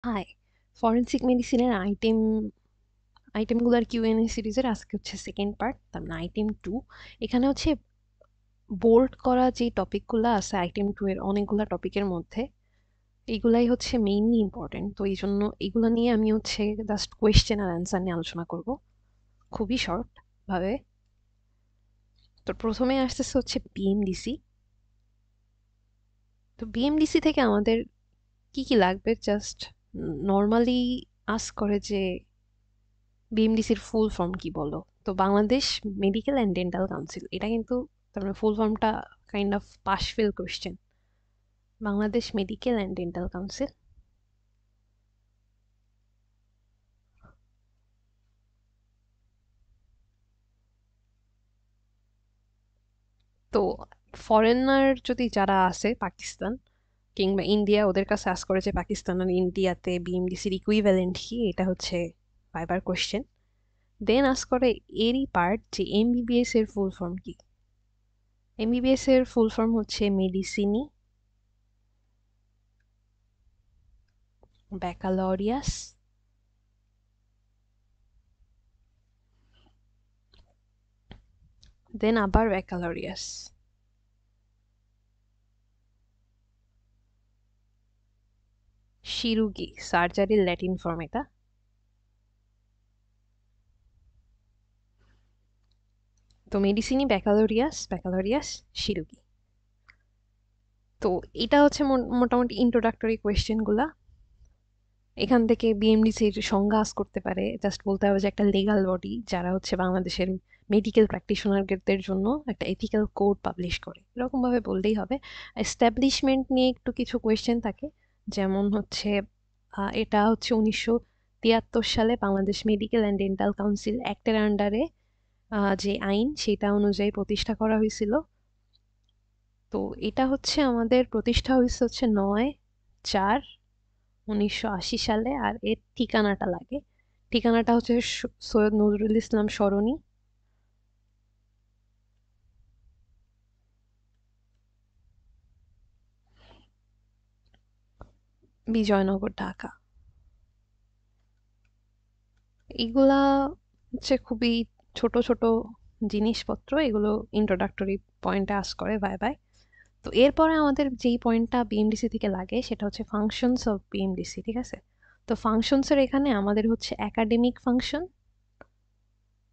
High, forensic মেডিসিনের আইটেমগুলোর QnA সিরিজের আজকে হচ্ছে সেকেন্ড পার্ট, তার মানে আইটেম 2। এখানে হচ্ছে বোল্ড করা যে টপিকগুলো আছে আইটেম 2 এর অনেকগুলো টপিকের মধ্যে, এইগুলাই হচ্ছে মেইনলি ইম্পর্টেন্ট। তো এই জন্য এগুলো নিয়ে আমি হচ্ছে জাস্ট কোয়েশ্চেন আর অ্যান্সার নিয়ে আলোচনা করব, খুবই শর্ট ভাবে। তো প্রথমে আসতেছে হচ্ছে বিএমডিসি। তো বিএমডিসি থেকে আমাদের কি কি লাগবে, জাস্ট নর্মালি আস্ক করে যে বিএমডিসির ফুল ফর্ম কি বলো। তো Bangladesh medical and dental council, এটা কিন্তু তার মানে ফুল ফর্মটা kind of pass fail question. Bangladesh medical and dental council. তো ফরেনার যদি যারা আছে পাকিস্তান কিংবা ইন্ডিয়া, ওদের কাছে আস করে যে পাকিস্তান আর ইন্ডিয়াতে বিএমডিসির ইকুইভ্যালেন্ট কি, এটা হচ্ছে ভাইবার কোয়েশ্চেন। দেন আস করে এরই পার্ট যে এমবিবিএস এর ফুল ফর্ম কি। এমবিবিএস এর ফুল ফর্ম হচ্ছে মেডিসিনি ব্যাকালরিয়াস দেন আবার ব্যাকালরিয়াস শিরুগি, সার্জারির ল্যাটিন ফর্ম এটা। তো মেডিসিনি ব্যাকালোরিয়াস শিরুগি। তো এটা হচ্ছে মোটামুটি ইন্ট্রোডাক্টরি কোয়েশ্চেন গুলা। এখান থেকে বিএমডিসির সংজ্ঞা আস করতে পারে, জাস্ট বলতে হবে যে একটা লিগাল বডি যারা হচ্ছে বাংলাদেশের মেডিকেল প্র্যাকটিশনারদের জন্য একটা এথিক্যাল কোড পাবলিশ করে, এরকম ভাবে বললেই হবে। এস্টাবলিশমেন্ট নিয়ে একটু কিছু কোয়েশ্চেন থাকে, যেমন হচ্ছে এটা হচ্ছে 1973 সালে Bangladesh medical and dental council অ্যাক্টের আন্ডারে যে আইন সেটা অনুযায়ী প্রতিষ্ঠা করা হয়েছিল। তো এটা হচ্ছে আমাদের প্রতিষ্ঠা হয়েছে হচ্ছে 9/4/1980 সালে। আর এর ঠিকানাটা লাগে, ঠিকানাটা হচ্ছে সৈয়দ নজরুল ইসলাম সরণি, বিজয়নগর, ঢাকা। এগুলা হচ্ছে খুবই ছোট ছোট জিনিসপত্র, এগুলো ইন্ট্রোডাক্টরি পয়েন্টে আস করে বাই বাই। তো এরপরে আমাদের যেই পয়েন্টটা বিএমডিসি থেকে লাগে সেটা হচ্ছে ফাংশনস অফ বিএমডিসি, ঠিক আছে। তো ফাংশনসের এখানে আমাদের হচ্ছে একাডেমিক ফাংশন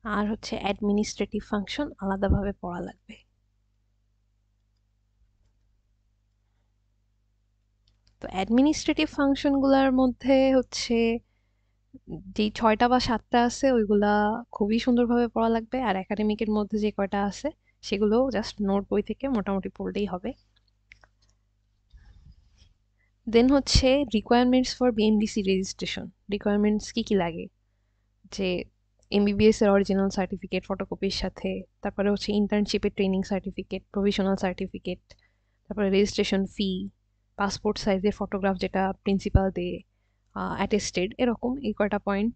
আর হচ্ছে অ্যাডমিনিস্ট্রেটিভ ফাংশন আলাদাভাবে পড়া লাগবে। তো অ্যাডমিনিস্ট্রেটিভ ফাংশনগুলোর মধ্যে হচ্ছে যেই 6টা বা 7টা আছে ওইগুলা খুবই সুন্দরভাবে পড়া লাগবে, আর একাডেমিকের মধ্যে যে কয়টা আছে সেগুলো জাস্ট নোট বই থেকে মোটামুটি পড়লেই হবে। দেন হচ্ছে requirements for BMDC registration. Requirements কি কি লাগে, যে এমবিবিএস এর অরিজিনাল সার্টিফিকেট ফটোকপির সাথে, তারপরে হচ্ছে ইন্টার্নশিপের ট্রেনিং সার্টিফিকেট, প্রভিশনাল সার্টিফিকেট, তারপরে রেজিস্ট্রেশন ফি, পাসপোর্ট সাইজের ফটোগ্রাফ যেটা প্রিন্সিপাল দিয়ে অ্যাটেস্টেড, এরকম এই কয়টা পয়েন্ট।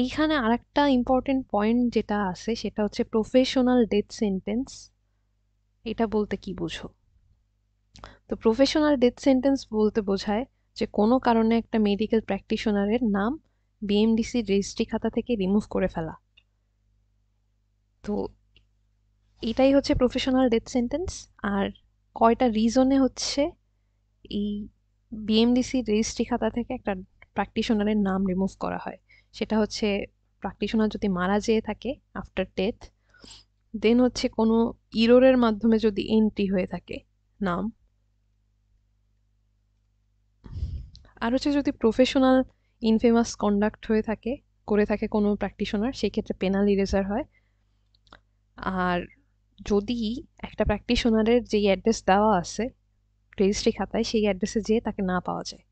এইখানে আরেকটা ইম্পর্টেন্ট পয়েন্ট যেটা আছে সেটা হচ্ছে প্রফেশনাল ডেথ সেন্টেন্স। এটা বলতে কি বুঝো? তো প্রফেশনাল ডেথ সেন্টেন্স বলতে বোঝায় যে কোনো কারণে একটা মেডিকেল প্র্যাকটিশনারের নাম বিএমডিসি রেজিস্ট্রি খাতা থেকে রিমুভ করে ফেলা। তো এটাই হচ্ছে প্রফেশনাল ডেথ সেন্টেন্স। আর কয়টা রিজনে হচ্ছে এই বিএমডিসি রেজিস্ট্রি খাতা থেকে একটা প্র্যাকটিশনারের নাম রিমুভ করা হয়, সেটা হচ্ছে প্র্যাকটিশনার যদি মারা যেয়ে থাকে আফটার ডেথ, দেন হচ্ছে কোনো ইরোরের মাধ্যমে যদি এন্ট্রি হয়ে থাকে নাম, আর হচ্ছে যদি প্রফেশনাল ইনফেমাস কন্ডাক্ট হয়ে থাকে করে থাকে কোনো প্র্যাকটিশনার, সেই ক্ষেত্রে পেনাল ইরেজার হয়। আর যদি একটা প্র্যাকটিশনারের যেই অ্যাড্রেস দেওয়া আছে রেজিস্ট্রি খাতায় সেই অ্যাড্রেসে যেয়ে তাকে না পাওয়া যায়।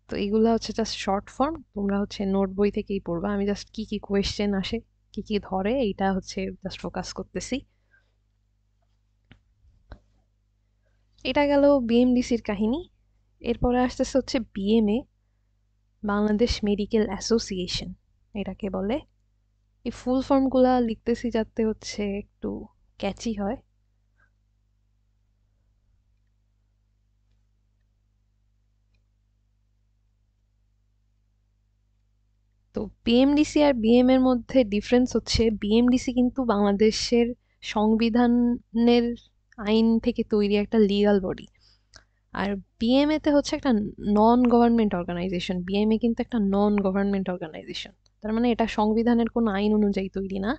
তো এইগুলো হচ্ছে জাস্ট শর্ট ফর্ম, তোমরা হচ্ছে নোট বই থেকেই পড়বা। আমি জাস্ট কি কি কোয়েশ্চেন আসে কি কি ধরে এইটা হচ্ছে জাস্ট ফোকাস করতেছি। এটা গেল বিএমডিসির কাহিনী। এরপরে আসতেছে হচ্ছে বিএমএ, বাংলাদেশ মেডিকেল অ্যাসোসিয়েশন এটাকে বলে। এই ফুল ফর্মগুলা লিখতেছি যাতে হচ্ছে একটু ক্যাচি হয়। তো বিএমডিসি আর বিএম এর মধ্যে ডিফারেন্স হচ্ছে বিএমডিসি কিন্তু বাংলাদেশের সংবিধানের আইন থেকে তৈরি একটা লিগ্যাল বডি, আর বিএমএ তে হচ্ছে একটা নন গভর্নমেন্ট অর্গানাইজেশন। বিএমএ কিন্তু একটা নন গভর্নমেন্ট অর্গানাইজেশন, তার মানে এটা সংবিধানের কোনো আইন অনুযায়ী তৈরি না।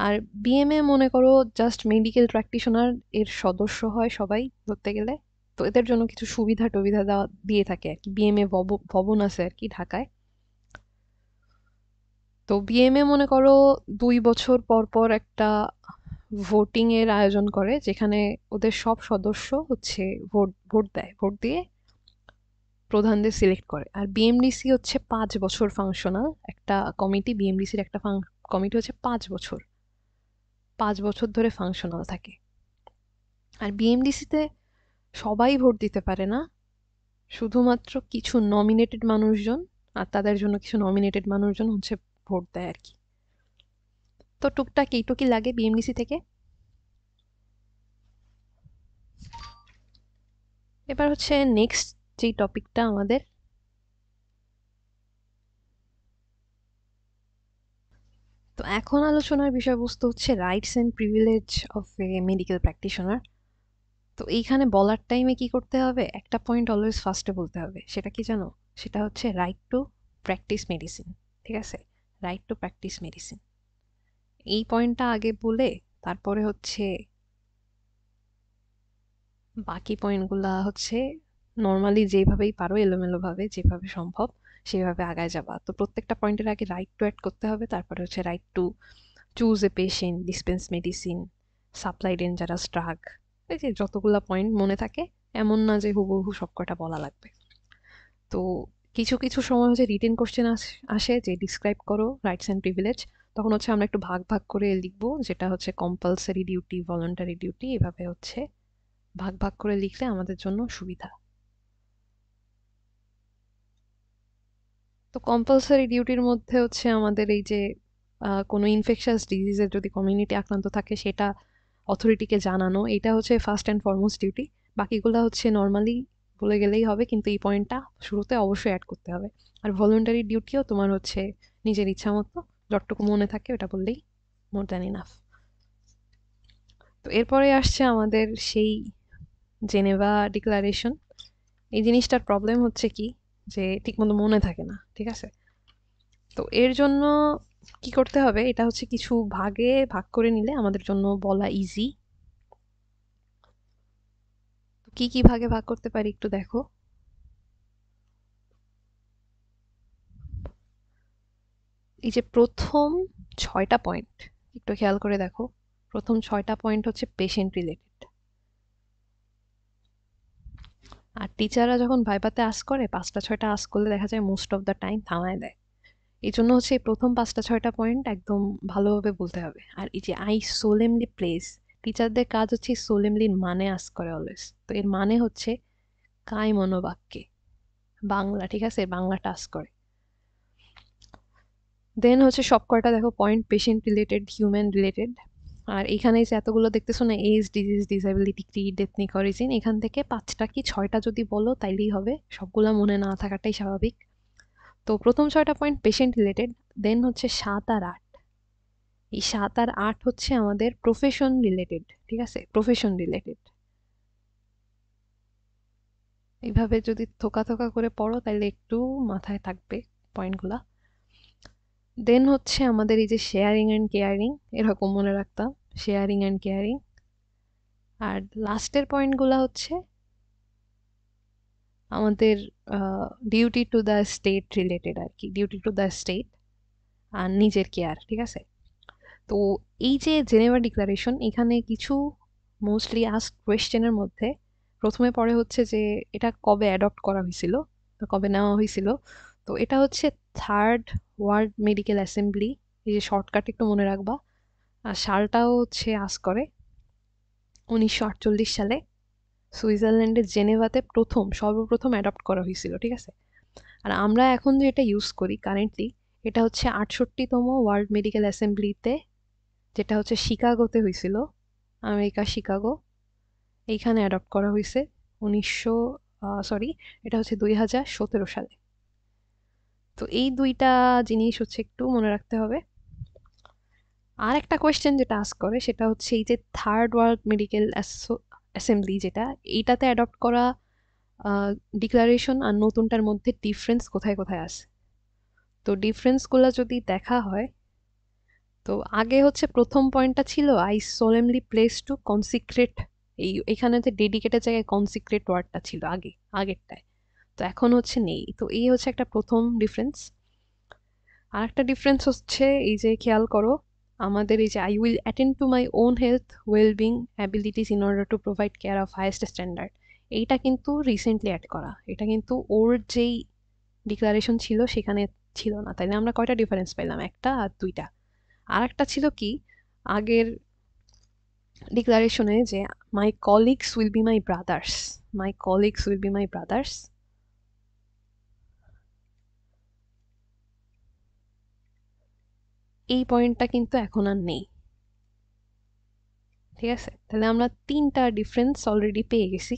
আর বিএমএ মনে করো জাস্ট মেডিকেল প্র্যাকটিশনার এর সদস্য হয় সবাই ধরতে গেলে। তো এদের জন্য কিছু সুবিধা টবিধা দেওয়া দিয়ে থাকে আর কি, বিএমএ ভবন আছে আর কি ঢাকায়। তো বিএমএ মনে করো 2 বছর পর পর একটা ভোটিং এর আয়োজন করে, যেখানে ওদের সব সদস্য হচ্ছে ভোট ভোট দেয়, ভোট দিয়ে প্রধানদের সিলেক্ট করে। আর বিএমডিসি হচ্ছে 5 বছর ফাংশনাল একটা কমিটি, বিএমডিসির একটা কমিটি হচ্ছে 5 বছর, 5 বছর ধরে ফাংশনাল থাকে। আর বিএমডিসিতে সবাই ভোট দিতে পারে না, শুধুমাত্র কিছু নমিনেটেড মানুষজন, আর তাদের জন্য কিছু নমিনেটেড মানুষজন হচ্ছে ভোট দেয় আর কি। তো টুকটাক এইটুকুই লাগে বিএমডিসি থেকে। এবার হচ্ছে নেক্সট যেই টপিকটা আমাদের, তো এখন আলোচনার বিষয়বস্তু হচ্ছে rights and privilege of A medical practitioner. তো এইখানে বলার টাইমে কি করতে হবে, একটা পয়েন্ট অলওয়েজ ফার্স্টে বলতে হবে। সেটা কি জানো? সেটা হচ্ছে রাইট টু প্র্যাকটিস মেডিসিন। ঠিক আছে, রাইট টু প্র্যাকটিস মেডিসিন, এই পয়েন্টটা আগে বলে তারপরে হচ্ছে বাকি পয়েন্টগুলা হচ্ছে নর্মালি যেভাবেই পারো এলোমেলোভাবে যেভাবে সম্ভব সেভাবে আগায় যাবা। তো প্রত্যেকটা পয়েন্টের আগে রাইট টু অ্যাড করতে হবে, তারপরে হচ্ছে right to choose a patient, dispense medicine, supply dangerous drug. এই যে যতগুলা পয়েন্ট মনে থাকে, এমন না যে হুবহু সবকটা বলা লাগবে। তো কিছু কিছু সময় হচ্ছে রিটেন কোশ্চেন আসে যে ডিসক্রাইব করো রাইটস অ্যান্ড প্রিভিলেজ। তখন হচ্ছে আমরা একটু ভাগ ভাগ করে লিখবো, যেটা হচ্ছে কম্পালসারি ডিউটি, ভলান্টারি ডিউটি, এভাবে হচ্ছে ভাগ ভাগ করে লিখলে আমাদের জন্য সুবিধা। তো কম্পালসারি ডিউটির মধ্যে হচ্ছে আমাদের এই যে কোনো ইনফেকশাস ডিজিজের যদি কমিউনিটি আক্রান্ত থাকে সেটা অথরিটিকে জানানো, এটা হচ্ছে ফার্স্ট অ্যান্ড ফরমোস্ট ডিউটি। বাকিগুলো হচ্ছে নর্মালি বলে গেলেই হবে, কিন্তু এই পয়েন্টটা শুরুতে অবশ্যই অ্যাড করতে হবে। আর ভলান্টারি ডিউটিও তোমার হচ্ছে নিজের ইচ্ছা মতো যতটুকু মনে থাকে ওটা বললেই মোর দ্যান ইনাফ। তো এরপরে আসছে আমাদের সেই জেনেভা ডিক্লারেশন। এই জিনিসটার প্রবলেম হচ্ছে কি, যে ঠিকমতো মনে থাকে না। ঠিক আছে, তো এর জন্য কি করতে হবে, এটা হচ্ছে কিছু ভাগে ভাগ করে নিলে আমাদের জন্য বলা ইজি। কি কি ভাগে ভাগ করতে পারি একটু দেখো। এই যে প্রথম 6টা পয়েন্ট একটু খেয়াল করে দেখো, প্রথম 6টা পয়েন্ট হচ্ছে পেশেন্ট রিলেটেড। আর টিচাররা যখন ভাইভাতে আস্ক করে 5টা 6টা আস্ক করলে দেখা যায় মোস্ট অফ দ্য টাইম থামায় দেয়। এই জন্য হচ্ছে এই প্রথম 5টা 6টা পয়েন্ট একদম ভালোভাবে বলতে হবে। আর এই যে আই সোলেমলি প্লেস, টিচারদের কাজ হচ্ছে সোলেমলির মানে আস্ক করে অলওয়েজ। তো এর মানে হচ্ছে কায় মনোবাক্যে, বাংলা। ঠিক আছে, বাংলাটা আস্ক করে। দেন হচ্ছে সব কয়টা দেখো point patient related, human related. আর এখানে যে এতগুলো দেখতেছো না, age, disease, disability, creed, ethnic origin, এখান থেকে 5টা কি 6টা যদি বলো তাইলেই হবে, সবগুলা মনে না থাকাটাই স্বাভাবিক। তো প্রথম 6টা পয়েন্ট পেশেন্ট রিলেটেড। দেন হচ্ছে 7 আর 8, এই 7 আর 8 হচ্ছে আমাদের প্রফেশন রিলেটেড। ঠিক আছে, প্রফেশন রিলেটেড। এইভাবে যদি থোকা থোকা করে পড়ো তাহলে একটু মাথায় থাকবে পয়েন্টগুলা। দেন হচ্ছে আমাদের এই যে শেয়ারিং অ্যান্ড কেয়ারিং, এরকম মনে রাখতাম, শেয়ারিং অ্যান্ড কেয়ারিং। আর লাস্টের পয়েন্টগুলো হচ্ছে আমাদের duty to the state related আর কি, ডিউটি টু দ্য স্টেট আর নিজের কেয়ার। ঠিক আছে, তো এই যে জেনেভা ডিক্লারেশন, এখানে কিছু মোস্টলি আস্ক কোয়েশ্চেনের মধ্যে প্রথমে পড়ে হচ্ছে যে এটা কবে অ্যাডপ্ট করা হয়েছিল, তো কবে নেওয়া হয়েছিল। তো এটা হচ্ছে থার্ড ওয়ার্ল্ড মেডিকেল অ্যাসেম্বলি, এই যে শর্টকাট একটু মনে রাখবা। আর সালটাও হচ্ছে আস্ক করে 1948 সালে সুইজারল্যান্ডের জেনেভাতে সর্বপ্রথম অ্যাডপ্ট করা হয়েছিল। ঠিক আছে, আর আমরা এখন যে এটা ইউজ করি কারেন্টলি, এটা হচ্ছে 68তম ওয়ার্ল্ড মেডিকেল অ্যাসেম্বলিতে, যেটা হচ্ছে শিকাগোতে হয়েছিল, আমেরিকা শিকাগো। এইখানে অ্যাডপ্ট করা হয়েছে 1900 সরি, এটা হচ্ছে 2017 সালে। তো এই দুইটা জিনিস হচ্ছে একটু মনে রাখতে হবে। আর একটা কোয়েশ্চেন যেটা আস্ক করে সেটা হচ্ছে এই যে থার্ড ওয়ার্ল্ড মেডিকেল অ্যাসেম্বলি যেটা, এইটাতে অ্যাডপ্ট করা ডিক্লারেশন আর নতুনটার মধ্যে ডিফারেন্স কোথায় কোথায় আছে। তো ডিফারেন্সগুলো যদি দেখা হয়, তো আগে হচ্ছে প্রথম পয়েন্টটা ছিল আই সোলেমলি প্লেস টু কনসিক্রেট, এখানে যে ডেডিকেটেড জায়গায় কনসিক্রেট ওয়ার্ডটা ছিল আগেরটায়, তো এখন হচ্ছে নেই। তো এই হচ্ছে একটা প্রথম ডিফারেন্স। আর একটা ডিফারেন্স হচ্ছে এই যে খেয়াল করো, আমাদের এই যে I will attend to my own health wellbeing abilities in order to provide care of highest standard, এইটা কিন্তু রিসেন্টলি অ্যাড করা, এটা কিন্তু ওর যেই ডিক্লারেশন ছিল সেখানে ছিল না। তাইলে আমরা কয়টা ডিফারেন্স পেলাম? একটা আর দুইটা। আর একটা ছিল কি আগের ডিক্লারেশনে যে মাই colleagues will be my brothers, my colleagues will be my brothers, এই পয়েন্টটা কিন্তু এখন আর নেই। ঠিক আছে, তাহলে আমরা তিনটা ডিফারেন্স অলরেডি পেয়ে গেছি।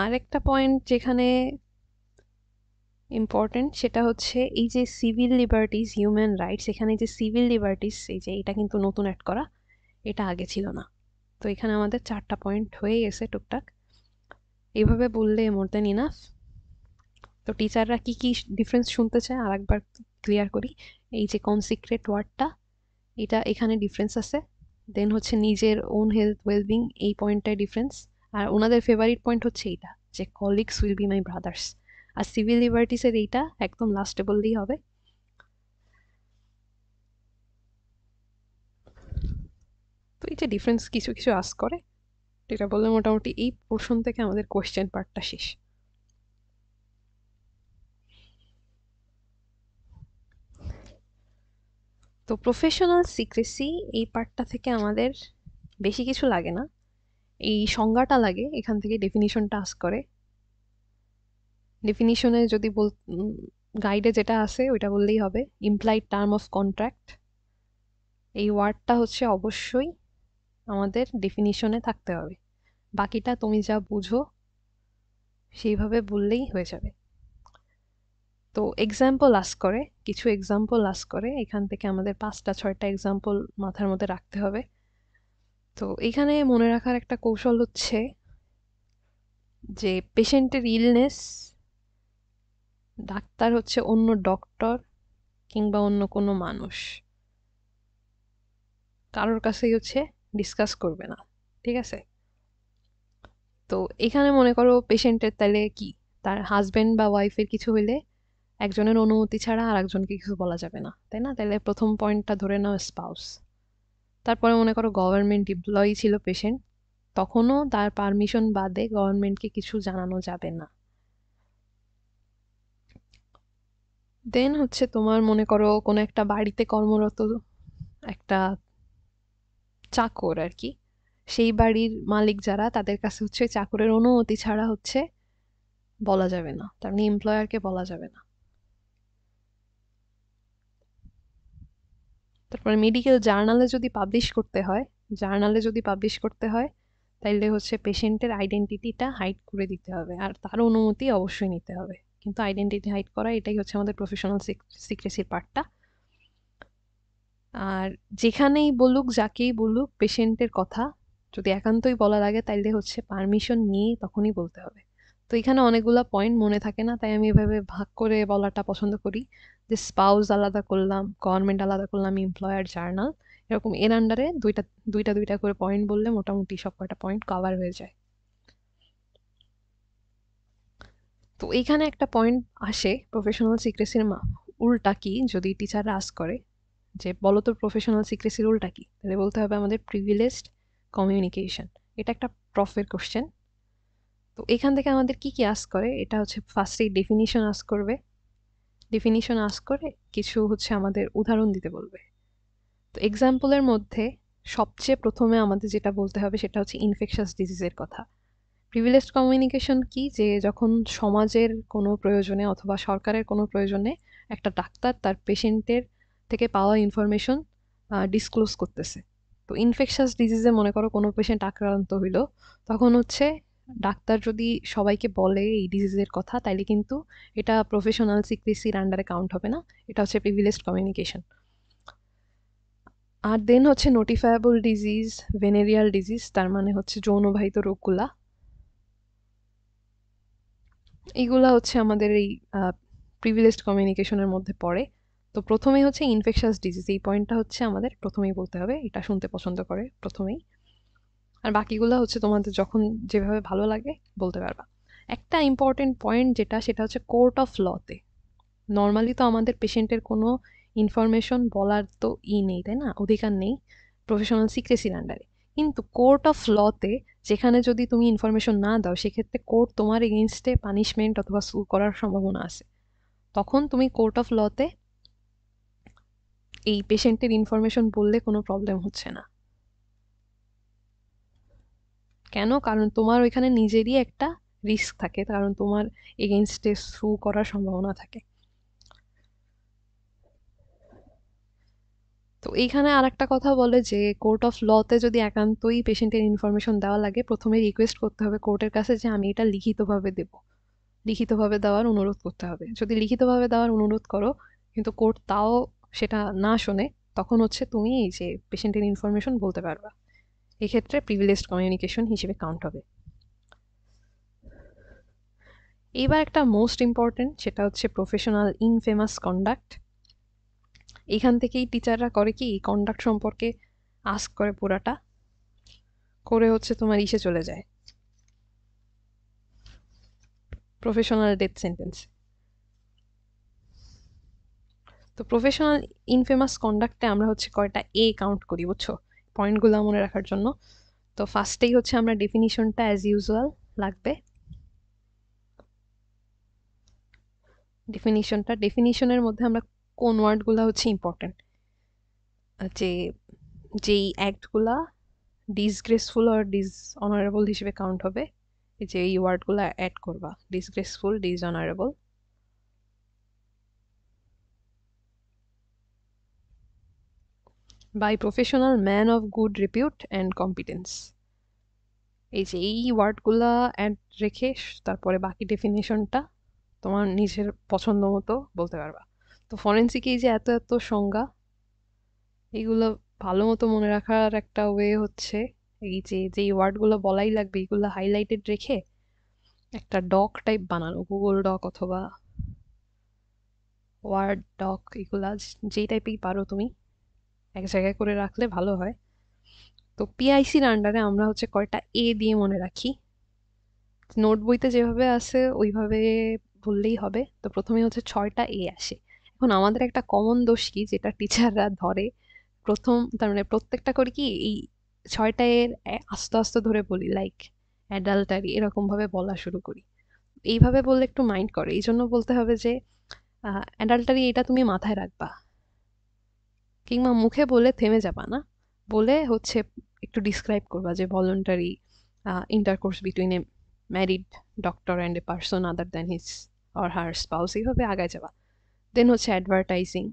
আর একটা পয়েন্ট যেখানে ইম্পর্টেন্ট সেটা হচ্ছে এই যে সিভিল লিবার্টিস হিউম্যান রাইটস, এখানে যে সিভিল লিবার্টিস এই যে এটা কিন্তু নতুন অ্যাড করা, এটা আগে ছিল না। তো এখানে আমাদের 4টা পয়েন্ট হয়ে গেছে টুকটাক, এইভাবে বললে মোর দেন ইনাফ। তো টিচাররা কি কি ডিফারেন্স শুনতে চায় আর একবার ক্লিয়ার করি। এই যে কনসিক্রেট ওয়ার্ডটা, এটা এখানে ডিফারেন্স আছে। দেন হচ্ছে নিজের ওন হেলথ ওয়েলবিং, এই পয়েন্টটায় ডিফারেন্স। আর ওনাদের ফেভারিট পয়েন্ট হচ্ছে এইটা যে colleagues will be my brothers. আর সিভিল লিবার্টিসের এইটা একদম লাস্টে বললেই হবে। তো এই যে ডিফারেন্স কিছু কিছু আস্ক করে, এটা বললে মোটামুটি এই পোর্শন থেকে আমাদের কোয়েশ্চেন পার্টটা শেষ। তো প্রফেশনাল সিক্রেসি এই পার্টটা থেকে আমাদের বেশি কিছু লাগে না, এই সংজ্ঞাটা লাগে, এখান থেকে ডেফিনিশনটা আস্ক করে। ডেফিনিশনে যদি গাইডে যেটা আছে ওইটা বললেই হবে, ইমপ্লাইড টার্ম অফ কন্ট্রাক্ট, এই ওয়ার্ডটা হচ্ছে অবশ্যই আমাদের ডেফিনিশনে থাকতে হবে, বাকিটা তুমি যা বুঝো সেইভাবে বললেই হয়ে যাবে। তো এক্সাম্পল আস্ক করে, কিছু এক্সাম্পল আস্ক করে, এখান থেকে আমাদের 5টা 6টা এক্সাম্পল মাথার মধ্যে রাখতে হবে। তো এখানে মনে রাখার একটা কৌশল হচ্ছে যে পেশেন্টের ইলনেস ডাক্তার হচ্ছে অন্য ডক্টর কিংবা অন্য কোনো মানুষ কারোর কাছেই হচ্ছে ডিসকাস করবে না। ঠিক আছে, তো এখানে মনে করো পেশেন্টের তাহলে কি, তার হাজবেন্ড বা ওয়াইফের কিছু হইলে একজনের অনুমতি ছাড়া আর একজনকে কিছু বলা যাবে না, তাই না? তাহলে প্রথম পয়েন্টটা ধরে নাও স্পাউস। তারপরে মনে করো গভর্নমেন্ট এমপ্লয়ি ছিল পেশেন্ট, তখনও তার পারমিশন বাদে গভর্নমেন্টকে কিছু জানানো যাবে না। দেন হচ্ছে তোমার মনে করো কোনো একটা বাড়িতে কর্মরত একটা চাকর আর কি, সেই বাড়ির মালিক যারা তাদের কাছে হচ্ছে চাকরের অনুমতি ছাড়া হচ্ছে বলা যাবে না, তার মানে এমপ্লয়ারকে বলা যাবে না। তারপরে মেডিকেল জার্নালে যদি পাবলিশ করতে হয়, জার্নালে যদি পাবলিশ করতে হয় তাইলে হচ্ছে পেশেন্টের আইডেন্টিটিটা হাইড করে দিতে হবে আর তার অনুমতি অবশ্যই নিতে হবে। কিন্তু আইডেন্টিটি হাইড করা এটাই হচ্ছে আমাদের প্রফেশনাল সিক্রেসির পার্টটা। আর যেখানেই বলুক যাকেই বলুক পেশেন্টের কথা যদি একান্তই বলা লাগে তাইলে হচ্ছে পারমিশন নিয়ে তখনই বলতে হবে। তো এখানে অনেকগুলা পয়েন্ট মনে থাকে না, তাই আমি এভাবে ভাগ করে বলাটা পছন্দ করি, যে স্পাউস আলাদা করলাম, গভর্নমেন্ট আলাদা করলাম, এমপ্লয়ার, জার্নাল, এরকম এর আন্ডারে দুইটা দুইটা দুইটা করে পয়েন্ট বললে মোটামুটি সব কয়টা পয়েন্ট কভার হয়ে যায়। তো এইখানে একটা পয়েন্ট আসে প্রফেশনাল সিক্রেসির উল্টা কি, যদি টিচাররা আস্ক করে যে বলো তো প্রফেশনাল সিক্রেসির উল্টা কি, তাহলে বলতে হবে আমাদের প্রিভিলেজড কমিউনিকেশন। এটা একটা প্রফের কোশ্চেন। তো এখান থেকে আমাদের কি কি আস্ক করে, এটা হচ্ছে ফার্স্টেই ডেফিনিশন আস্ক করবে, ডেফিনিশন আস্ক করে কিছু হচ্ছে আমাদের উদাহরণ দিতে বলবে। তো এক্সাম্পলের মধ্যে সবচেয়ে প্রথমে আমাদের যেটা বলতে হবে সেটা হচ্ছে ইনফেকশাস ডিজিজের কথা। প্রিভিলেজড কমিউনিকেশন কি, যে যখন সমাজের কোনো প্রয়োজনে অথবা সরকারের কোনো প্রয়োজনে একটা ডাক্তার তার পেশেন্টের থেকে পাওয়া ইনফরমেশন ডিসক্লোজ করতেছে, তো ইনফেকশাস ডিজিজে মনে করো কোনো পেশেন্ট আক্রান্ত হইলো, তখন হচ্ছে ডাক্তার যদি সবাইকে বলে এই ডিজিজের কথা, তাইলে কিন্তু এটা প্রফেশনাল সিক্রেসির আন্ডারে কাউন্ট হবে না, এটা হচ্ছে প্রিভিলেজড কমিউনিকেশন। আর দেন হচ্ছে নোটিফায়াবল ডিজিজ, ভেনেরিয়াল ডিজিজ, তার মানে হচ্ছে যৌনবাহিত রোগগুলা, এইগুলা হচ্ছে আমাদের এই প্রিভিলেজড কমিউনিকেশনের মধ্যে পড়ে। তো প্রথমেই হচ্ছে ইনফেকশাস ডিজিজ, এই পয়েন্টটা হচ্ছে আমাদের প্রথমেই বলতে হবে, এটা শুনতে পছন্দ করে প্রথমেই। আর বাকিগুলো হচ্ছে তোমাদের যখন যেভাবে ভালো লাগে বলতে পারবা। একটা ইম্পর্টেন্ট পয়েন্ট যেটা, সেটা হচ্ছে কোর্ট অফ লতে। নর্মালি তো আমাদের পেশেন্টের কোনো ইনফরমেশন বলার তো নেই, তাই না, অধিকার নেই প্রফেশনাল সিক্রেসির আন্ডারে। কিন্তু কোর্ট অফ লতে যেখানে যদি তুমি ইনফরমেশন না দাও, সেক্ষেত্রে কোর্ট তোমার এগেনস্টে পানিশমেন্ট অথবা সু করার সম্ভাবনা আছে। তখন তুমি কোর্ট অফ লতে এই পেশেন্টের ইনফরমেশন বললে কোনো প্রবলেম হচ্ছে না। কেন? কারণ তোমার ওইখানে নিজেরই একটা রিস্ক থাকে, কারণ তোমার এগেনস্টে সু করার সম্ভাবনা থাকে। তো এইখানে আর একটা কথা বলে যে কোর্ট অফ লতে যদি একান্তই পেশেন্টের ইনফরমেশন দেওয়া লাগে, প্রথমে রিকোয়েস্ট করতে হবে কোর্টের কাছে যে আমি এটা লিখিতভাবে দেব, লিখিতভাবে দেওয়ার অনুরোধ করতে হবে। যদি লিখিতভাবে দেওয়ার অনুরোধ করো কিন্তু কোর্ট তাও সেটা না শোনে, তখন হচ্ছে তুমি এই যে পেশেন্টের ইনফরমেশন বলতে পারবা, এক্ষেত্রে প্রিভিলেজড কমিউনিকেশন হিসেবে কাউন্ট হবে। এইবার একটা মোস্ট ইম্পর্টেন্ট, সেটা হচ্ছে প্রফেশনাল ইনফেমাস কন্ডাক্ট। এইখান থেকেই টিচাররা করে কি, কন্ডাক্ট সম্পর্কে আস্ক করে, পুরাটা করে হচ্ছে তোমার ইসে চলে যায় প্রফেশনাল ডেথ সেন্টেন্স। তো প্রফেশনাল ইনফেমাস কন্ডাক্টে আমরা হচ্ছে কয়টা কাউন্ট করি, বুঝছো, পয়েন্টগুলো মনে রাখার জন্য। তো ফার্স্টেই হচ্ছে আমরা ডেফিনিশনটা অ্যাজ ইউজুয়াল লাগবে। ডেফিনিশনের মধ্যে আমরা কোন ওয়ার্ডগুলো হচ্ছে ইম্পর্টেন্ট, যে যেই অ্যাক্টগুলা ডিসগ্রেসফুল আর ডিসঅনারেবল হিসেবে কাউন্ট হবে, এই যে এই ওয়ার্ডগুলো অ্যাড করবা, disgraceful, dishonourable. By professional man of good repute and competence, এই যে এই ওয়ার্ডগুলা অ্যাড রেখে তারপরে বাকি ডেফিনেশনটা তোমার নিজের পছন্দ মতো বলতে পারবা। তো ফরেন্সিকে এই যে এত এত সংজ্ঞা, এইগুলো ভালো মতো মনে রাখার একটা ওয়ে হচ্ছে এই যে যেই ওয়ার্ডগুলো বলাই লাগবে এইগুলো হাইলাইটেড রেখে একটা ডক টাইপ বানানো, গুগল ডক অথবা ওয়ার্ড ডক, এগুলা যেই টাইপেই পারো তুমি এক জায়গায় করে রাখলে ভালো হয়। তো পিআইসির আন্ডারে আমরা হচ্ছে কয়টা দিয়ে মনে রাখি, নোট বইতে যেভাবে আছে ওইভাবে বললেই হবে। তো প্রথমে হচ্ছে 6টা আসে। এখন আমাদের একটা কমন দোষ কি, যেটা টিচাররা ধরে, প্রথম তার মানে প্রত্যেকটা করে কি এই 6টা আস্তে আস্তে ধরে বলি, লাইক অ্যাডাল্টারি এরকম ভাবে বলা শুরু করি। এইভাবে বললে একটু মাইন্ড করে, এই জন্য বলতে হবে যে অ্যাডাল্টারি, এটা তুমি মাথায় রাখবা, কিংবা মুখে বলে থেমে যাবা না, বলে হচ্ছে একটু ডিসক্রাইব করবা যে voluntary intercourse between A married doctor and a person other than his or her spouse, এইভাবে আগায় যাবা। দেন হচ্ছে অ্যাডভার্টাইজিং,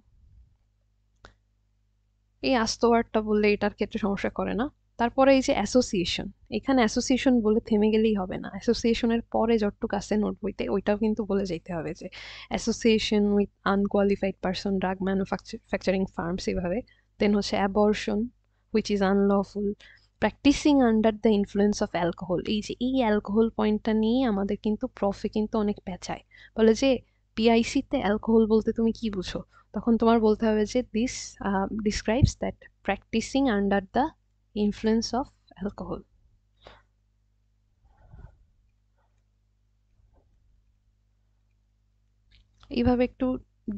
এই আস্ত ওয়ার্ডটা বললে এটার ক্ষেত্রে সমস্যা করে না। তারপরে এই যে অ্যাসোসিয়েশন, এখানে অ্যাসোসিয়েশন বলে থেমে গেলেই হবে না, অ্যাসোসিয়েশনের পরে যতটুকু আছে নোট বইতে ওইটাও কিন্তু বলে যেতে হবে, যে association with unqualified person, drug manufacturing firms, এইভাবে। দেন হচ্ছে abortion which is unlawful, practicing under the influence of alcohol, এই যে এই অ্যালকোহল পয়েন্টটা নিয়ে আমাদের কিন্তু প্রফে কিন্তু অনেক পেঁচায়, বলে যে পিআইসিতে অ্যালকোহল বলতে তুমি কি বুঝো, তখন তোমার বলতে হবে যে this describes that practicing under the influence of alcohol. এইভাবে একটু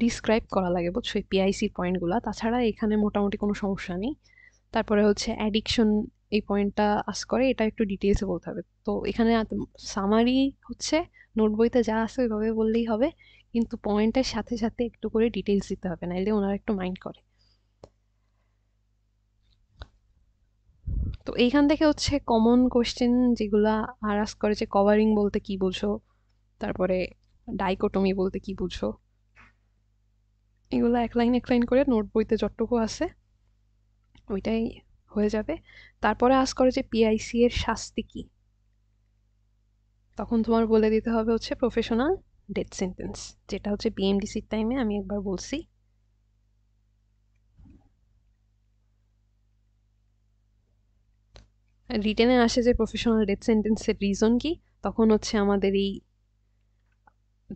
ডিসক্রাইব করা লাগে, বুঝছো, এই পিআইসি পয়েন্টগুলো। তাছাড়া এখানে মোটামুটি কোনো সমস্যা নেই। তারপরে হচ্ছে অ্যাডিকশন, এই পয়েন্টটা আস করে, এটা একটু ডিটেলসে বলতে হবে। তো এখানে সামারি হচ্ছে নোট বইতে যা আছে ওইভাবে বললেই হবে, কিন্তু পয়েন্টের সাথে সাথে একটু করে ডিটেলস দিতে হবে, নাইলে ওনারা একটু মাইন্ড করে। তো এইখান থেকে হচ্ছে কমন কোশ্চেন যেগুলা আর আস্ক করে, যে কভারিং বলতে কি বুঝো, তারপরে ডাইকোটমি বলতে কি বুঝো, এগুলো এক লাইন এক লাইন করে নোট বইতে যতটুকু আছে ওইটাই হয়ে যাবে। তারপরে আস্ক করে যে পিআইসি এর শাস্তি কি, তখন তোমার বলে দিতে হবে হচ্ছে প্রফেশনাল ডেথ সেন্টেন্স, যেটা হচ্ছে বিএমডিসির টাইমে আমি একবার বলছি। রিটেনে আসে যে প্রফেশনাল ডেথ সেন্টেন্সের রিজন কি, তখন হচ্ছে আমাদের এই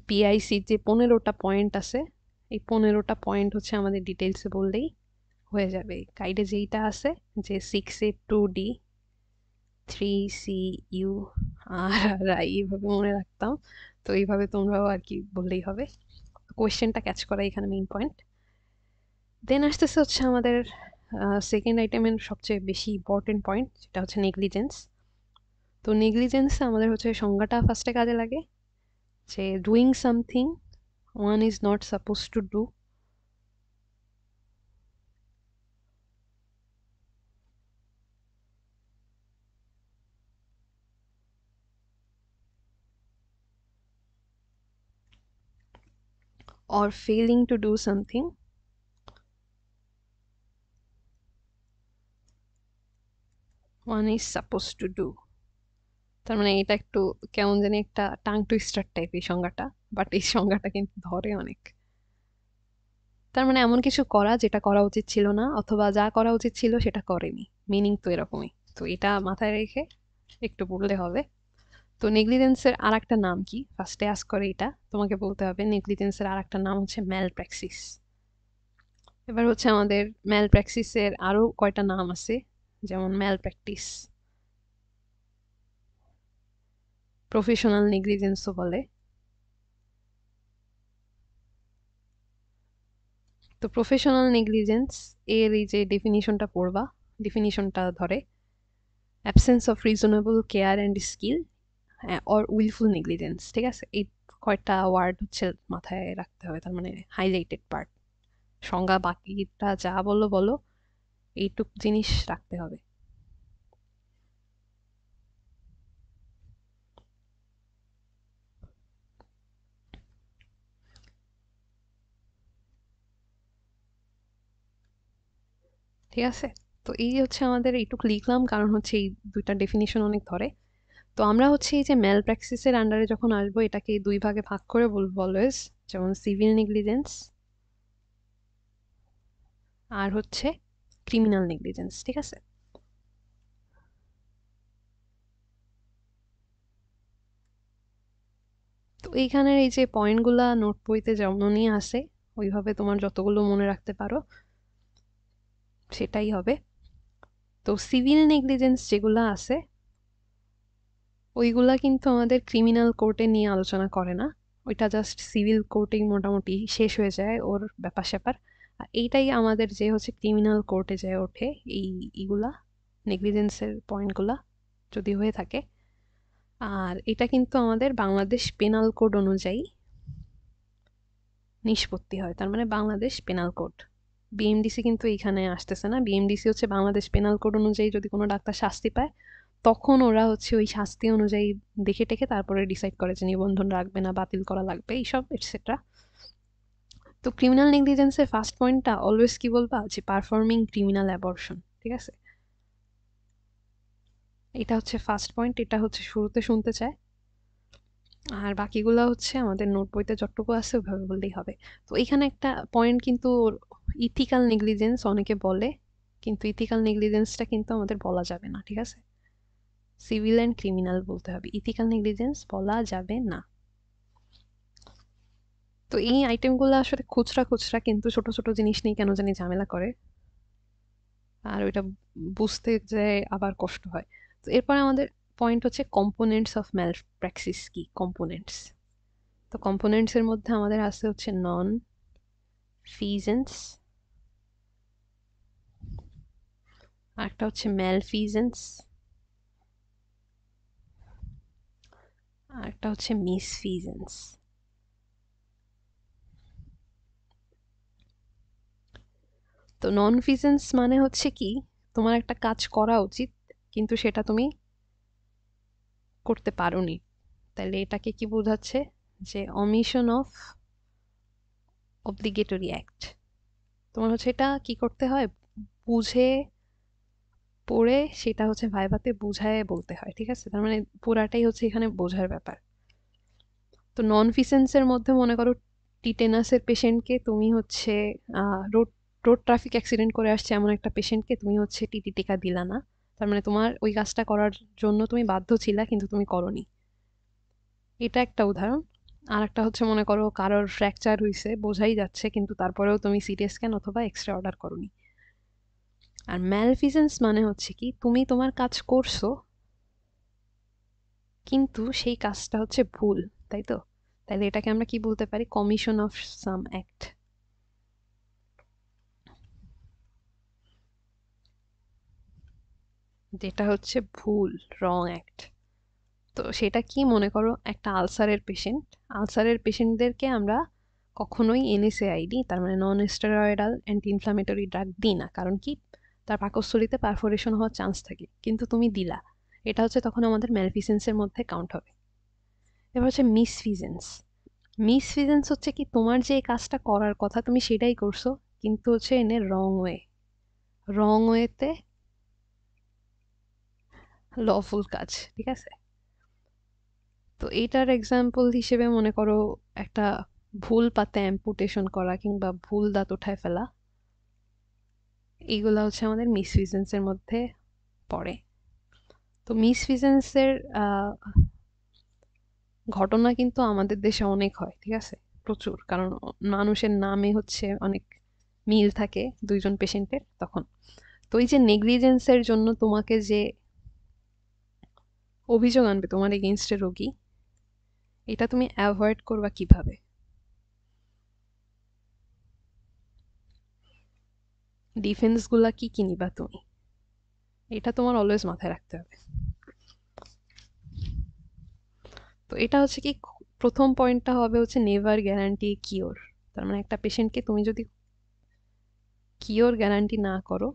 পিআইসির যে 15টা পয়েন্ট আছে, এই 15টা পয়েন্ট হচ্ছে আমাদের ডিটেলসে বললেই হয়ে যাবে। গাইডে যেইটা আছে যে 682D 3CU এইভাবে মনে রাখতাম, তো এইভাবে তোমরাও আর কি বললেই হবে। কোয়েশ্চেনটা ক্যাচ করা এখানে মেইন পয়েন্ট। দেন আসতেছে হচ্ছে আমাদের সেকেন্ড আইটেমের সবচেয়ে বেশি ইম্পর্টেন্ট পয়েন্ট, যেটা হচ্ছে নেগলিজেন্স। তো নেগলিজেন্স আমাদের হচ্ছে সংজ্ঞাটা ফার্স্টে কাজে লাগে, যে doing something one is not suppose to do, or failing to do something one is supposed to do। তার মানে এটা একটু কেমন জানি একটা টাং টুইস্টার টাইপ এই সংজ্ঞাটা, বাট এই সংজ্ঞাটা কিন্তু ধরে অনেক। তার মানে এমন কিছু করা যেটা করা উচিত ছিল না, অথবা যা করা উচিত ছিল সেটা করেনি, মিনিং তো এরকমই। তো এটা মাথায় রেখে একটু পড়লে হবে। তো নেগলিজেন্সের আর একটা নাম কি, ফার্স্টে আস্ক করে এটা তোমাকে বলতে হবে। নেগলিজেন্সের আর একটা নাম হচ্ছে ম্যালপ্র্যাকসিস। এবার হচ্ছে আমাদের ম্যালপ্র্যাকসিসের আরো কয়টা নাম আছে, যেমন ম্যালপ্র্যাকটিস, প্রফেশনাল নেগলিজেন্সও বলে। তো প্রফেশনাল নেগলিজেন্স এর এই যে ডেফিনিশনটা পড়বা, ডেফিনিশনটা ধরে absence of reasonable care and skill or wilful negligence. ঠিক আছে, এই কয়টা ওয়ার্ড হচ্ছে মাথায় রাখতে হবে, তার মানে হাইলাইটেড পার্ট। সংজ্ঞা বাকিটা যা বলো বলো, এইটুক জিনিস রাখতে হবে। ঠিক আছে, তো এই হচ্ছে আমাদের এইটুক লিখলাম, কারণ হচ্ছে এই দুইটা ডেফিনিশন অনেক ধরে। তো আমরা হচ্ছে এই যে ম্যাল প্র্যাকটিসের আন্ডারে যখন আসবো, এটাকে দুই ভাগে ভাগ করে বলবো অলওয়েজ, যেমন সিভিল নেগলিজেন্স আর হচ্ছে ক্রিমিনাল নেগলিজেন্স। ঠিক আছে, তো এইখানের এই যে পয়েন্টগুলা নোট বইতে যেমনই আছে, ওইভাবে তোমার যতগুলো মনে রাখতে পারো সেটাই হবে। তো সিভিল নেগলিজেন্স যেগুলা আছে, ওইগুলা কিন্তু আমাদের ক্রিমিনাল কোর্টে নিয়ে আলোচনা করে না, ওইটা জাস্ট সিভিল কোর্টেই মোটামুটি শেষ হয়ে যায় ওর ব্যাপার স্যাপার। আর এইটাই আমাদের যে হচ্ছে ক্রিমিনাল কোর্টে যায় ওঠে, এইগুলা নেগলিজেন্সের পয়েন্টগুলা যদি হয়ে থাকে। আর এটা কিন্তু আমাদের বাংলাদেশ পেনাল কোড অনুযায়ী নিষ্পত্তি হয়, তার মানে বাংলাদেশ পেনাল কোড। বিএমডিসি কিন্তু এখানে আসতেছে না, বিএমডিসি হচ্ছে বাংলাদেশ পেনাল কোড অনুযায়ী যদি কোনো ডাক্তার শাস্তি পায়, তখন ওরা হচ্ছে ওই শাস্তি অনুযায়ী দেখে টেকে তারপরে ডিসাইড করে যে নিবন্ধন রাখবে না বাতিল করা লাগবে, এইসব এটসেট্রা। তো ক্রিমিনাল নেগলিজেন্সের ফার্স্ট পয়েন্টটা অলওয়েজ কি বলবা, যে পারফর্মিং ক্রিমিনাল অ্যাবর্শন। ঠিক আছে, এটা হচ্ছে ফার্স্ট পয়েন্ট, এটা হচ্ছে শুরুতে শুনতে চায়। আর বাকিগুলো হচ্ছে আমাদের নোট বইতে যতটুকু আছে ওইভাবে বললেই হবে। তো এখানে একটা পয়েন্ট কিন্তু, ইথিক্যাল নেগলিজেন্স অনেকে বলে, কিন্তু ইথিক্যাল নেগলিজেন্সটা কিন্তু আমাদের বলা যাবে না। ঠিক আছে, সিভিল অ্যান্ড ক্রিমিনাল বলতে হবে, ইথিক্যাল নেগলিজেন্স বলা যাবে না। তো এই আইটেমগুলো আসলে খুচরা খুচরা, কিন্তু ছোট ছোট জিনিস নিয়ে কেন জানি ঝামেলা করে, আর ওইটা বুঝতে যে আবার কষ্ট হয়। তো এরপর আমাদের পয়েন্ট হচ্ছে কম্পোনেন্টস অফ ম্যালপ্র্যাকটিস কি, কম্পোনেন্টস। তো কম্পোনেন্টস এর মধ্যে আমাদের আছে হচ্ছে নন ফিজেন্স, আরেকটা হচ্ছে ম্যালফিজেন্স, আরেকটা হচ্ছে মিসফিজেন্স। তো নন ফিজেন্স মানে হচ্ছে কি, তোমার একটা কাজ করা উচিত কিন্তু সেটা তুমি করতে পারোনি, তাহলে এটাকে কি বোঝাচ্ছে, যে অমিশন অফ অব্লিগেটরি অ্যাক্ট। তোমার হচ্ছে এটা কি করতে হয়, বুঝে পড়ে সেটা হচ্ছে ভাইভাতে বুঝায় বলতে হয়, ঠিক আছে? তার মানে পুরাটাই হচ্ছে এখানে বোঝার ব্যাপার। তো নন ফিসেন্সের মধ্যে মনে করো টিটেনাসের পেশেন্টকে তুমি হচ্ছে রোড রোড ট্রাফিক অ্যাক্সিডেন্ট করে আসছে এমন একটা পেশেন্টকে তুমি হচ্ছে টিটি টিকা দিলা না, তার মানে তোমার ওই কাজটা করার জন্য তুমি বাধ্য ছিলা কিন্তু তুমি করনি। এটা একটা উদাহরণ। আর একটা হচ্ছে মনে করো কারোর ফ্র্যাকচার হয়েছে বোঝাই যাচ্ছে কিন্তু তারপরেও তুমি সিটি স্ক্যান অথবা এক্সরে অর্ডার করনি। আর ম্যালফিসেন্স মানে হচ্ছে কি তুমি তোমার কাজ করছো কিন্তু সেই কাজটা হচ্ছে ভুল, তাই তো? তাহলে এটাকে আমরা কি বলতে পারি? কমিশন অফ সাম অ্যাক্ট, যেটা হচ্ছে ভুল, রং অ্যাক্ট। তো সেটা কি? মনে করো একটা আলসারের পেশেন্ট, আলসারের পেশেন্টদেরকে আমরা কখনোই এনএসএআইডি তার মানে non steroidal anti inflammatory drug দিই না, কারণ কি তার পাকস্থলিতে পারফোরেশন হওয়ার চান্স থাকে, কিন্তু তুমি দিলা। এটা হচ্ছে তখন আমাদের ম্যালফিসেন্সের মধ্যে কাউন্ট হবে। এবার হচ্ছে মিসফিজেন্স। মিসফিজেন্স হচ্ছে কি তোমার যে কাজটা করার কথা তুমি সেটাই করছো কিন্তু হচ্ছে এনে রং ওয়ে, রং ওয়েতে লফুল কাজ, ঠিক আছে? তো এইটার এক্সাম্পল হিসেবে মনে করো একটা ভুল পাতে অ্যাম্পুটেশন করা কিংবা ভুল দাঁত উঠায় ফেলা, এইগুলা হচ্ছে আমাদের মিসফিজেন্সের মধ্যে পড়ে। তো মিসফিজেন্সের ঘটনা কিন্তু আমাদের দেশে অনেক হয়, ঠিক আছে? প্রচুর, কারণ মানুষের নামে হচ্ছে অনেক মিল থাকে দুইজন পেশেন্টের তখন। তো এই যে নেগলিজেন্সের জন্য তোমাকে যে অভিযোগ আনবে তোমার এগেনস্টে রোগী, এটা তুমি অ্যাভয়েড করবা কিভাবে? ডিফেন্স গুলা কি কি নিবা তুমি? এটা তোমার অলওয়েজ মাথায় রাখতে হবে। তো এটা হচ্ছে কি, প্রথম পয়েন্টটা হবে হচ্ছে নেভার গ্যারান্টি কিওর। তার মানে একটা পেশেন্টকে তুমি যদি কিওর গ্যারান্টি না করো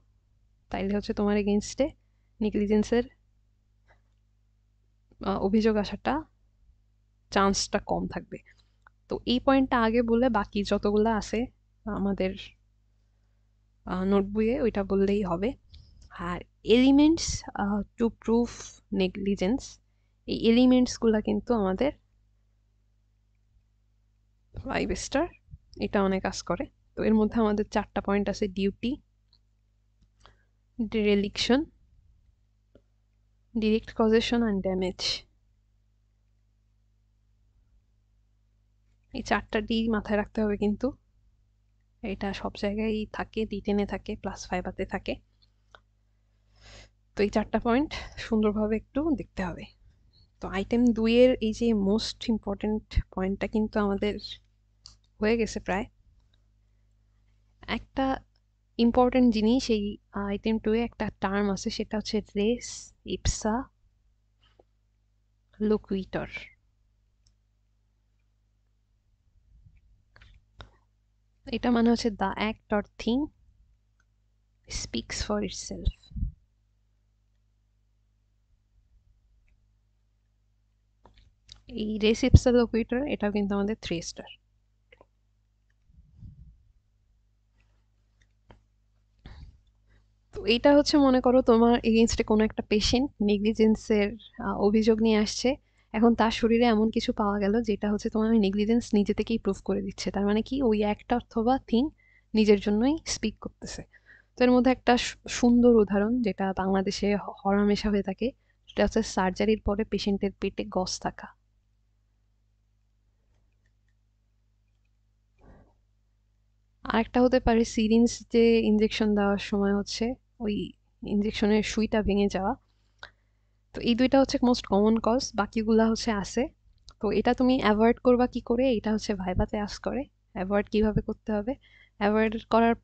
তাইলে হচ্ছে তোমার এগেনস্টে নেগলিজেন্সের অভিযোগ আসাটা চান্সটা কম থাকবে। তো এই পয়েন্টটা আগে বলে বাকি যতগুলো আছে আমাদের নোট বইয়ে ওইটা বললেই হবে। আর এলিমেন্টস টু প্রুফ নেগলিজেন্স, এই এলিমেন্টসগুলো কিন্তু আমাদের 5 স্টার, এটা অনেক কাজ করে। তো এর মধ্যে আমাদের 4টা পয়েন্ট আছে: duty, dereliction, direct causation and damage. এই 4টা ডি মাথায় রাখতে হবে কিন্তু, এটা সব জায়গায় থাকে, D10-এ থাকে, +5 থাকে। তো এই 4টা পয়েন্ট সুন্দরভাবে একটু দেখতে হবে। তো আইটেম 2-এর এই যে মোস্ট ইম্পর্টেন্ট পয়েন্টটা কিন্তু আমাদের হয়ে গেছে প্রায়। একটা ইম্পর্টেন্ট জিনিস এই আইটেম 2-এ একটা টার্ম আছে, সেটা হচ্ছে রেস ইপসা লোকুইটর। এটা মানে হচ্ছে the act or thing speaks for itself. এই রেস ইপসা লোকুইটর এটাও কিন্তু আমাদের 3 স্টার। তো এটা হচ্ছে মনে করো তোমার এগেনস্টে কোনো একটা পেশেন্ট নেগলিজেন্সের অভিযোগ নিয়ে আসছে, এখন তার শরীরে এমন কিছু পাওয়া গেল যেটা হচ্ছে তোমার নেগলিজেন্স নিজে থেকেই প্রুফ করে দিচ্ছে, তার মানে কি ওই একটা অথবা থিং নিজের জন্যই স্পিক করতেছে। তো এর মধ্যে একটা সুন্দর উদাহরণ যেটা বাংলাদেশে হরহামেশা হয়ে থাকে, সেটা হচ্ছে সার্জারির পরে পেশেন্টের পেটে গজ থাকা। আরেকটা হতে পারে সিরিঞ্জ যে ইনজেকশন দেওয়ার সময় হচ্ছে ওই ইনজেকশনের সুইটা ভেঙে যাওয়া। তো এই দুইটা হচ্ছে মোস্ট কমন কজ, বাকিগুলা হচ্ছে আছে। তো এটা তুমি অ্যাভয়েড করবা কি করে, এটা হচ্ছে ভাইভাতে আস্ক করে অ্যাভয়েড কিভাবে করতে হবে। অ্যাভয়েড করার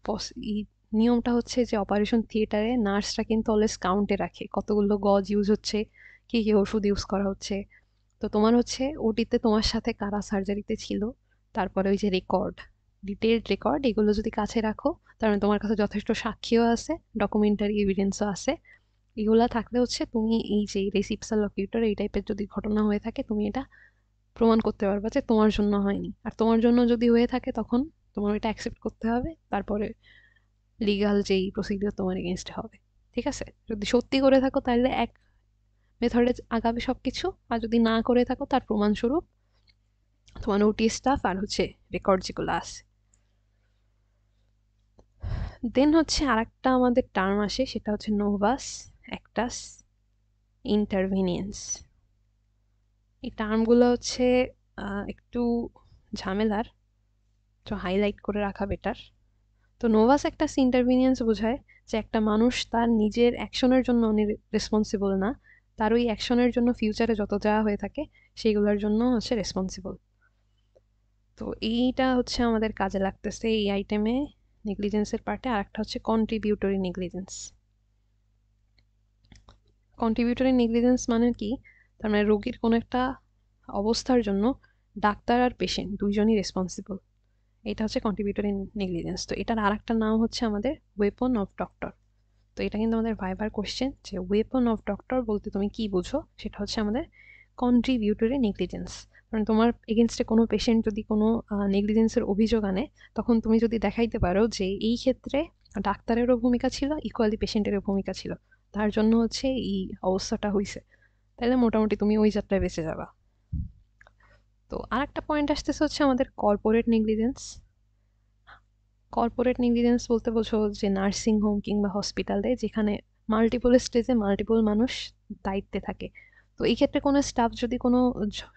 নিয়মটা হচ্ছে যে অপারেশন থিয়েটারে নার্সরা কিন্তু অলওয়েজ কাউন্টে রাখে কতগুলো গজ ইউজ হচ্ছে, কি কি ওষুধ ইউজ করা হচ্ছে। তো তোমার হচ্ছে ওটিতে তোমার সাথে কারা সার্জারিতে ছিল, তারপরে ওই যে রেকর্ড, ডিটেলড রেকর্ড, এগুলো যদি কাছে রাখো তার মানে তোমার কাছে যথেষ্ট সাক্ষীও আছে, ডকুমেন্টারি এভিডেন্সও আছে। এগুলা থাকলে হচ্ছে তুমি এই যে রেসিপসাল লকিউটার এই টাইপের যদি ঘটনা হয়ে থাকে তুমি এটা প্রমাণ করতে পারবা যে তোমার জন্য হয়নি। আর তোমার জন্য যদি হয়ে থাকে তখন তোমার এটা অ্যাকসেপ্ট করতে হবে, তারপরে লিগাল যেই প্রসিডিওর তোমার এগেনস্টে হবে। ঠিক আছে? যদি সত্যি করে থাকো তাহলে এক মেথডে আগাবে সবকিছু, আর যদি না করে থাকো তার প্রমাণস্বরূপ তোমার নোটিশ স্টাফ আর হচ্ছে রেকর্ড যেগুলো আছে। দেন হচ্ছে আরেকটা আমাদের টার্ম আসে, সেটা হচ্ছে নোভাস অ্যাক্টাস ইন্টারভিনিয়েন্স। এই টার্মগুলো হচ্ছে একটু ঝামেলার, তো হাইলাইট করে রাখা বেটার। তো নোভাস অ্যাক্টাস ইন্টারভিনিয়েন্স বোঝায় যে একটা মানুষ তার নিজের অ্যাকশনের জন্য উনি রেসপন্সিবল না, তার ওই অ্যাকশনের জন্য ফিউচারে যত যা হয়ে থাকে সেইগুলোর জন্য হচ্ছে রেসপন্সিবল। তো এইটা হচ্ছে আমাদের কাজে লাগতেছে এই আইটেমে নেগলিজেন্সের পার্টে। আর একটা হচ্ছে কন্ট্রিবিউটরি নেগলিজেন্স। কন্ট্রিবিউটরি নেগলিজেন্স মানে কি? তার মানে রোগীর কোনো একটা অবস্থার জন্য ডাক্তার আর পেশেন্ট দুইজনই রেসপন্সিবল। এটা হচ্ছে কন্ট্রিবিউটরি নেগলিজেন্স। তো এটার আর একটা নাম হচ্ছে আমাদের ওয়েপন অফ ডক্টর। তো এটা কিন্তু আমাদের ভাইবার কোশ্চেন, যে ওয়েপন অফ ডক্টর বলতে তুমি কি বুঝো? সেটা হচ্ছে আমাদের কন্ট্রিবিউটরি নেগলিজেন্স। কারণ তোমার এগেনস্টে কোনো পেশেন্ট যদি কোনো নেগলিজেন্সের অভিযোগ আনে, তখন তুমি যদি দেখাইতে পারো যে এই ক্ষেত্রে ডাক্তারেরও ভূমিকা ছিল, ইকুয়ালি পেশেন্টেরও ভূমিকা ছিল, তার জন্য হচ্ছে এই অবস্থাটা হয়েছে, তাহলে মোটামুটি তুমি ওই যাত্রায় বেঁচে যাবা। তো আর একটা পয়েন্ট আসতেছে হচ্ছে আমাদের কর্পোরেট নেগলিজেন্স। কর্পোরেট নেগলিজেন্স বলতে বোঝো যে নার্সিং হোম কিংবা হসপিটালে যেখানে মাল্টিপল স্টেজে মাল্টিপল মানুষ দায়িত্বে থাকে, তো এই ক্ষেত্রে কোনো স্টাফ যদি কোনো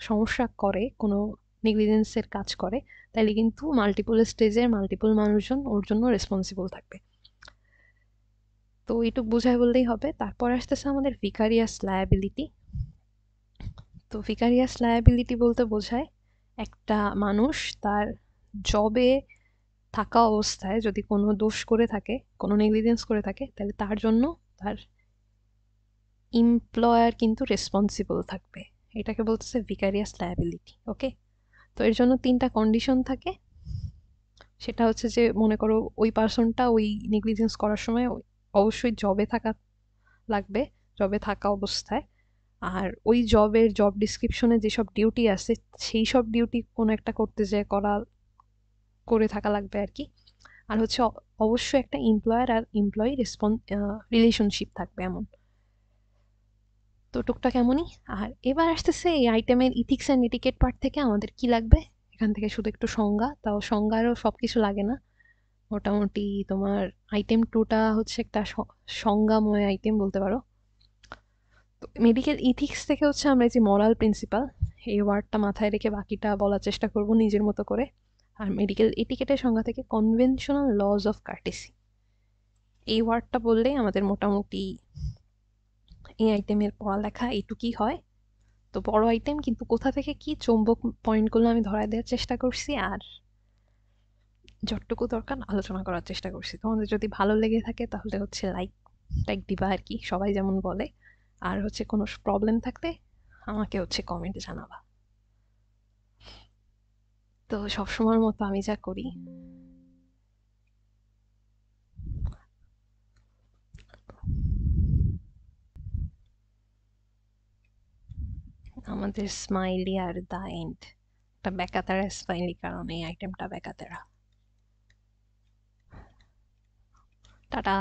সমস্যা করে, কোনো নেগলিজেন্সের কাজ করে, তাহলে কিন্তু মাল্টিপল স্টেজের মাল্টিপল মানুষজন ওর জন্য রেসপন্সিবল থাকবে। তো এইটুকু বোঝায় বললেই হবে। তারপর আসতেছে আমাদের ভিকারিয়াস লায়াবিলিটি। তো ভিকারিয়াস লায়াবিলিটি বলতে বোঝায় একটা মানুষ তার জবে থাকা অবস্থায় যদি কোনো দোষ করে থাকে, কোনো নেগলিজেন্স করে থাকে, তাহলে তার জন্য তার এমপ্লয়ার কিন্তু রেসপন্সিবল থাকবে। এটাকে বলতেছে ভিকারিয়াস লায়াবিলিটি। ওকে, তো এর জন্য 3টা কন্ডিশন থাকে। সেটা হচ্ছে যে মনে করো ওই পার্সনটা ওই নেগলিজেন্স করার সময় অবশ্যই জবে থাকা লাগবে, জবে থাকা অবস্থায়। আর ওই জবের জব ডিসক্রিপশনে যেসব ডিউটি আছে সেই সব ডিউটি কোনো একটা করতে যেয়ে করে থাকা লাগবে আর কি। আর হচ্ছে অবশ্যই একটা এমপ্লয়ার আর এমপ্লয়ি রিলেশনশিপ থাকবে এমন। তো টুকটাক এমনই। আর এবার আসতেছে এই আইটেমের ইথিক্স অ্যান্ড এটিকেট পার্ট থেকে আমাদের কি লাগবে। এখান থেকে শুধু একটু সংজ্ঞা, তাও সংজ্ঞারও সব কিছু লাগে না। মোটামুটি তোমার আইটেম 2টা হচ্ছে একটা সংজ্ঞাময় আইটেম বলতে পারো। তো মেডিকেল ইথিক্স থেকে হচ্ছে আমরা এই যে মরাল প্রিন্সিপাল, এই ওয়ার্ডটা মাথায় রেখে বাকিটা বলার চেষ্টা করব নিজের মতো করে। আর মেডিকেল এটিকেটের সংজ্ঞা থেকে কনভেনশনাল লজ অফ কার্টেসি, এই ওয়ার্ডটা বললেই আমাদের মোটামুটি এই আইটেমের পড়ালেখা এইটুকুই হয়। তো বড় আইটেম, কিন্তু কোথা থেকে কি চৌম্বক পয়েন্টগুলো আমি ধরায় দেওয়ার চেষ্টা করছি, আর যতটুকু দরকার আলোচনা করার চেষ্টা করছি। তোমাদের যদি ভালো লেগে থাকে তাহলে হচ্ছে লাইক টাইক দিবা আর কি, সবাই যেমন বলে। আর হচ্ছে কোনো প্রবলেম থাকলে আমাকে হচ্ছে কমেন্টে জানাবা। তো সবসময়ের মতো আমি যা করি, আমাদের স্মাইলি আর দা এন্ড, একটা বেকাতারা স্মাইলি, কারণ এই আইটেমটা বেকাতারা। টাটা।